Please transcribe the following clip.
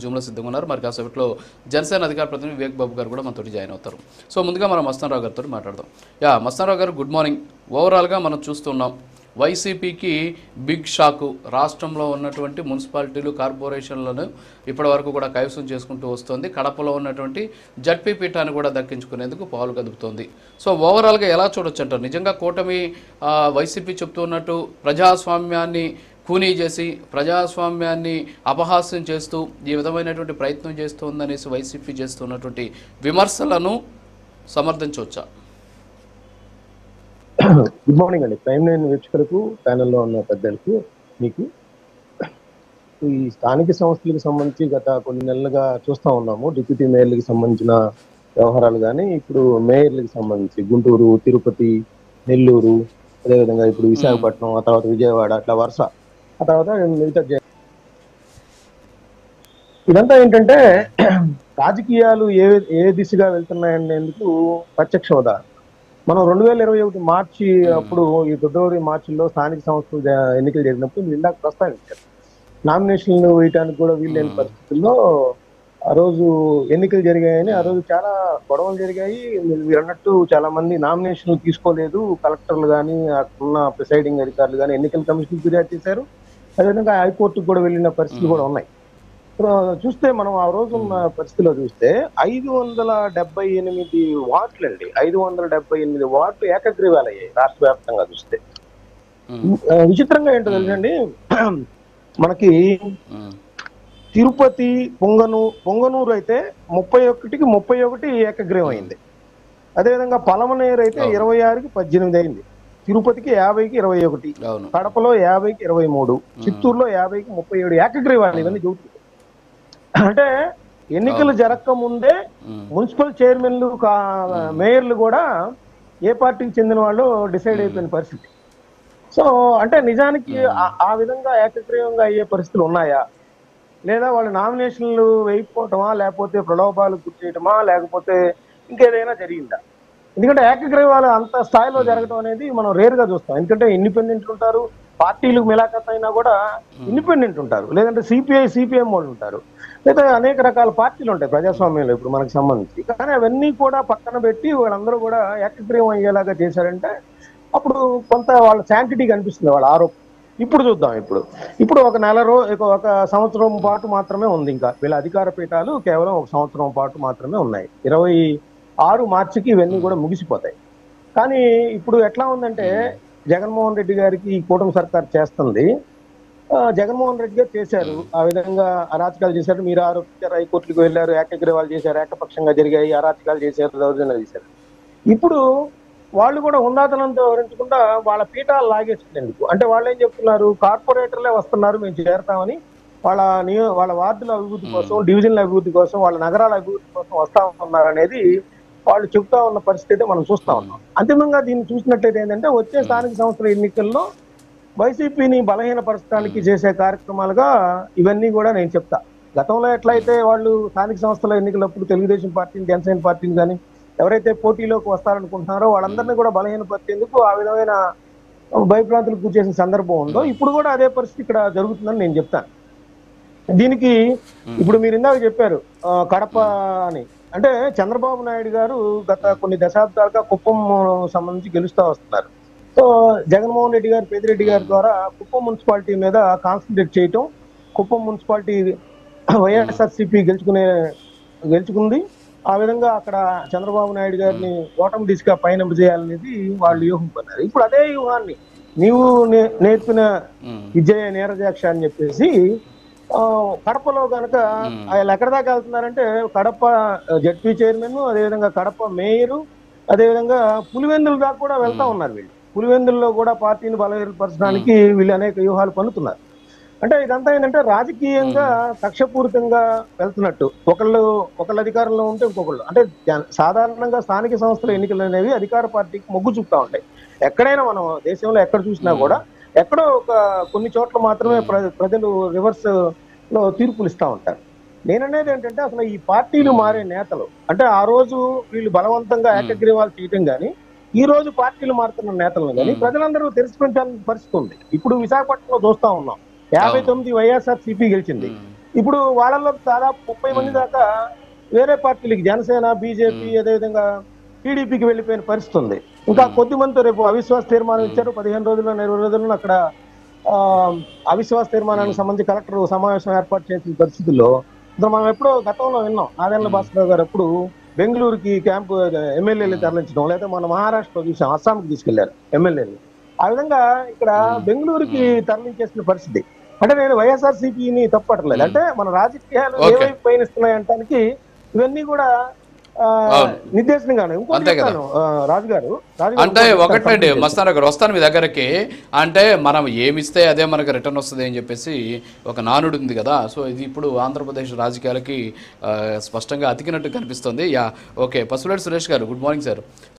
జూమ్లో సిద్ధంగా ఉన్నారు. మరి కాసేపట్లో జనసేన అధికార ప్రతినిధి వివేక్ బాబు గారు కూడా మనతో జాయిన్ అవుతారు. సో ముందుగా మనం మస్తానరావు గారితో మాట్లాడదాం. మస్తానరావు గారు, గుడ్ మార్నింగ్. ఓవరాల్గా మనం చూస్తున్నాం, వైసీపీకి బిగ్ షాకు. రాష్ట్రంలో ఉన్నటువంటి మున్సిపాలిటీలు, కార్పొరేషన్లను ఇప్పటి వరకు కూడా కైవసం చేసుకుంటూ వస్తుంది. కడపలో ఉన్నటువంటి జడ్పీ పీఠాన్ని కూడా దక్కించుకునేందుకు పాలు కదుపుతోంది. సో ఓవరాల్గా ఎలా చూడొచ్చు అంటారు? నిజంగా కూటమి వైసీపీ చెప్తున్నట్టు ప్రజాస్వామ్యాన్ని కూనీ చేసి, ప్రజాస్వామ్యాన్ని అపహాస్యం చేస్తూ ఈ విధమైనటువంటి ప్రయత్నం చేస్తుందనేసి వైసీపీ చేస్తున్నటువంటి విమర్శలను సమర్థించవచ్చా? గుడ్ మార్నింగ్ అండి. ప్రైమ్ లైన్ వీక్షకులకు, ప్యానెల్లో ఉన్న పెద్దలకు, మీకు ఈ స్థానిక సంస్థలకు సంబంధించి గత కొన్ని నెలలుగా చూస్తూ ఉన్నాము. డిప్యూటీ మేయర్లకు సంబంధించిన వ్యవహారాలు కానీ, ఇప్పుడు మేయర్లకు సంబంధించి గుంటూరు, తిరుపతి, నెల్లూరు, అదేవిధంగా ఇప్పుడు విశాఖపట్నం, ఆ తర్వాత విజయవాడ, అట్లా వరుస, ఆ తర్వాత మిగతా ఇదంతా ఏంటంటే రాజకీయాలు ఏ దిశగా వెళ్తున్నాయనేందుకు ప్రత్యక్ష ఉదాహరణ. మనం 2021 మార్చి అప్పుడు, ఈ ఫిబ్రవరి మార్చిలో స్థానిక సంస్థలు ఎన్నికలు జరిగినప్పుడు మీరు ఇందాక ప్రస్తావించారు. నామినేషన్లు వేయటానికి కూడా వీల్లేని పరిస్థితుల్లో ఆ రోజు ఎన్నికలు జరిగాయని, ఆ రోజు చాలా గొడవలు జరిగాయి. మీరు అన్నట్టు చాలా మంది నామినేషన్లు తీసుకోలేదు. కలెక్టర్లు కానీ, అక్కడున్న ప్రిసైడింగ్ అధికారులు కానీ ఎన్నికల కమిషన్ ఫిర్యాదు చేశారు. అదేవిధంగా హైకోర్టుకు కూడా వెళ్ళిన పరిస్థితులు కూడా ఉన్నాయి. చూస్తే మనం ఆ రోజు ఉన్న పరిస్థితిలో చూస్తే 578 వార్డులు అండి, 578 వార్డులు ఏకగ్రీవాలయ్యాయి రాష్ట్ర వ్యాప్తంగా చూస్తే. విచిత్రంగా ఏంటో తెలుసండి, మనకి తిరుపతి, పొంగనూరు అయితే 31కి 31 ఏకగ్రీవం అయింది. అదేవిధంగా పలమనేరు అయితే 26కి 18 అయింది. తిరుపతికి 50కి 21, కడపలో 50కి 23, చిత్తూరులో 50కి 37 ఏకగ్రీవాలు. ఇవన్నీ చూస్తుంది. అంటే ఎన్నికలు జరగక ముందే మున్సిపల్ చైర్మన్లు, మేయర్లు కూడా ఏ పార్టీకి చెందిన వాళ్ళు డిసైడ్ అయిపోయిన పరిస్థితి. సో అంటే నిజానికి ఆ విధంగా ఏకగ్రీవంగా అయ్యే పరిస్థితులు ఉన్నాయా, లేదా వాళ్ళు నామినేషన్లు వేయకపోవటమా, లేకపోతే ప్రలోభాలు గురి చేయటమా, లేకపోతే ఇంకేదైనా జరిగిందా? ఎందుకంటే ఏకగ్రీవాలు అంత స్థాయిలో జరగడం అనేది మనం రేరుగా చూస్తాం. ఎందుకంటే ఇండిపెండెంట్లు ఉంటారు, పార్టీలకు మిలాఖత్ అయినా కూడా ఇండిపెండెంట్ ఉంటారు, లేదంటే సిపిఎం వాళ్ళు ఉంటారు, లేదా అనేక రకాల పార్టీలు ఉంటాయి ప్రజాస్వామ్యంలో ఇప్పుడు మనకు సంబంధించి. కానీ అవన్నీ కూడా పక్కన పెట్టి వాళ్ళందరూ కూడా ఏకగ్రీవం అయ్యేలాగా చేశారంటే అప్పుడు కొంత వాళ్ళ శాంటిటీ కనిపిస్తుంది, వాళ్ళ ఆరోపణ. ఇప్పుడు చూద్దాం, ఇప్పుడు ఒక సంవత్సరం పాటు మాత్రమే ఉంది. ఇంకా వీళ్ళ అధికార పీఠాలు కేవలం ఒక సంవత్సరం పాటు మాత్రమే ఉన్నాయి. 26 మార్చికి ఇవన్నీ కూడా ముగిసిపోతాయి. కానీ ఇప్పుడు ఎట్లా ఉందంటే, జగన్మోహన్ రెడ్డి గారికి ఈ కూటమి సర్కార్ చేస్తుంది. జగన్మోహన్ రెడ్డి గారు చేశారు, ఆ విధంగా అరాచకాలు చేశారు. మీరు ఆరోపించారు, హైకోర్టులకు వెళ్ళారు, ఏకగ్రీవాలు చేశారు, ఏకపక్షంగా జరిగాయి, అరాచకాలు చేశారు, దౌర్జన్యాలు చేశారు. ఇప్పుడు వాళ్ళు కూడా హుందాతనంతో వివరించకుండా వాళ్ళ పీఠాలు లాగేసుకునేందుకు, అంటే వాళ్ళు ఏం చెప్తున్నారు, కార్పొరేటర్లే వస్తున్నారు, మేము చేరతామని, వాళ్ళ వార్డుల అభివృద్ధి కోసం, డివిజన్ల అభివృద్ధి కోసం, వాళ్ళ నగరాల అభివృద్ధి కోసం వస్తా ఉన్నారు అనేది వాళ్ళు చెప్తా ఉన్న పరిస్థితి మనం చూస్తా ఉన్నాం. అంతిమంగా దీన్ని చూసినట్లయితే ఏంటంటే, వచ్చే స్థానిక సంస్థల ఎన్నికల్లో వైసీపీని బలహీనపరచడానికి చేసే కార్యక్రమాలుగా ఇవన్నీ కూడా నేను చెప్తా. గతంలో ఎట్లయితే వాళ్ళు స్థానిక సంస్థల ఎన్నికలప్పుడు తెలుగుదేశం పార్టీని, జనసేన పార్టీని కానీ ఎవరైతే పోటీలోకి వస్తారనుకుంటున్నారో వాళ్ళందరినీ కూడా బలహీనపరిచేందుకు ఆ విధమైన భయభ్రాంతులకు గురి చేసిన సందర్భం ఉందో, ఇప్పుడు కూడా అదే పరిస్థితి ఇక్కడ జరుగుతుందని నేను చెప్తాను. దీనికి ఇప్పుడు మీరు ఇందాక చెప్పారు కడప అని, అంటే చంద్రబాబు నాయుడు గారు గత కొన్ని దశాబ్దాలుగా కుప్పం సంబంధించి గెలుస్తూ వస్తున్నారు. సో జగన్మోహన్ రెడ్డి గారు, పెద్దిరెడ్డి గారి ద్వారా కుప్పం మున్సిపాలిటీ మీద కాన్సన్ట్రేట్ చేయటం, కుప్పం మున్సిపాలిటీ వైఎస్ఆర్సీపీ గెలుచుకుంది. ఆ విధంగా అక్కడ చంద్రబాబు నాయుడు గారిని ఓటమి దిశగా పయనింప చేయాలనేది వాళ్ళు వ్యూహం పన్నారు. ఇప్పుడు అదే వ్యూహాన్ని నీవు నేర్పిన విజయ నీరజాక్ష అని చెప్పేసి కడపలో కనుక వాళ్ళు ఎక్కడ దాకా వెళ్తున్నారంటే, కడప జడ్పీ చైర్మన్, అదేవిధంగా కడప మేయరు, అదేవిధంగా పులివెందుల దాకా కూడా వెళ్తా ఉన్నారు. వీళ్ళు పులివెందుల్లో కూడా పార్టీని బలహీనపరచడానికి వీళ్ళు అనేక వ్యూహాలు పన్నుతున్నారు. అంటే ఇదంతా ఏంటంటే రాజకీయంగా కక్షపూరితంగా వెళ్తున్నట్టు, ఒకళ్ళ అధికారంలో ఉంటే ఇంకొకళ్ళు. అంటే సాధారణంగా స్థానిక సంస్థల ఎన్నికలు అనేవి అధికార పార్టీకి మొగ్గు చూపుతా ఉంటాయి. ఎక్కడైనా మనం దేశంలో ఎక్కడ చూసినా కూడా ఎక్కడో కొన్ని చోట్ల మాత్రమే ప్రజలు రివర్స్ లో తీర్పులు ఇస్తా ఉంటారు. నేననేది ఏంటంటే, అసలు ఈ పార్టీలు మారే నేతలు, అంటే ఆ రోజు వీళ్ళు బలవంతంగా ఏకగ్రీవాలు చేయటం కానీ, ఈ రోజు పార్టీలు మారుతున్న నేతలను కానీ ప్రజలందరూ తిరస్కరించాల్సిన పరిస్థితి ఉంది. ఇప్పుడు విశాఖపట్నంలో చూస్తా ఉన్నాం, 59 వైఎస్ఆర్సీపీ గెలిచింది, ఇప్పుడు వాళ్ళలో దాదాపు 30 మంది దాకా వేరే పార్టీలకి, జనసేన, బీజేపీ, అదేవిధంగా టీడీపీకి వెళ్ళిపోయిన పరిస్థితి ఉంది. ఇంకా కొద్ది మందితో రేపు అవిశ్వాస తీర్మానం ఇచ్చారు. 15 రోజుల్లో 20 రోజుల్లో అక్కడ ఆ అవిశ్వాస తీర్మానానికి సంబంధించి కలెక్టర్ సమావేశం ఏర్పాటు చేసిన పరిస్థితుల్లో ఇప్పుడు మనం ఎప్పుడో గతంలో విన్నాం, నాదెండ్ల భాస్కర్ గారు ఎప్పుడు బెంగళూరుకి క్యాంపు ఎమ్మెల్యేలు తరలించడం, లేదా మన మహారాష్ట్రలో చూసాం, అస్సాంకి తీసుకెళ్లారు ఎమ్మెల్యేలు. ఆ విధంగా ఇక్కడ బెంగళూరుకి తరలించేసిన పరిస్థితి. అంటే నేను వైఎస్ఆర్సీపీని తప్పట్లేదు, అంటే మన రాజకీయాలు ఏ వైపు పయనిస్తున్నాయి అంటానికి ఇవన్నీ కూడా నిర్దేశనంగానే. ఇంకోటి చెప్తాను రాజు గారు, అంటే ఒకటండి మస్తాన్ గారు, వస్తాను మీ దగ్గరకి. అంటే మనం ఏమిస్తే అదే మనకు రిటర్న్ వస్తుంది అని చెప్పేసి ఒక నానుడు ఉంది కదా. సో ఇది ఇప్పుడు ఆంధ్రప్రదేశ్ రాజకీయాలకి స్పష్టంగా అతికినట్టు కనిపిస్తుంది. యా ఓకే, పసుపులేటి సురేష్ గారు గుడ్ మార్నింగ్ సార్.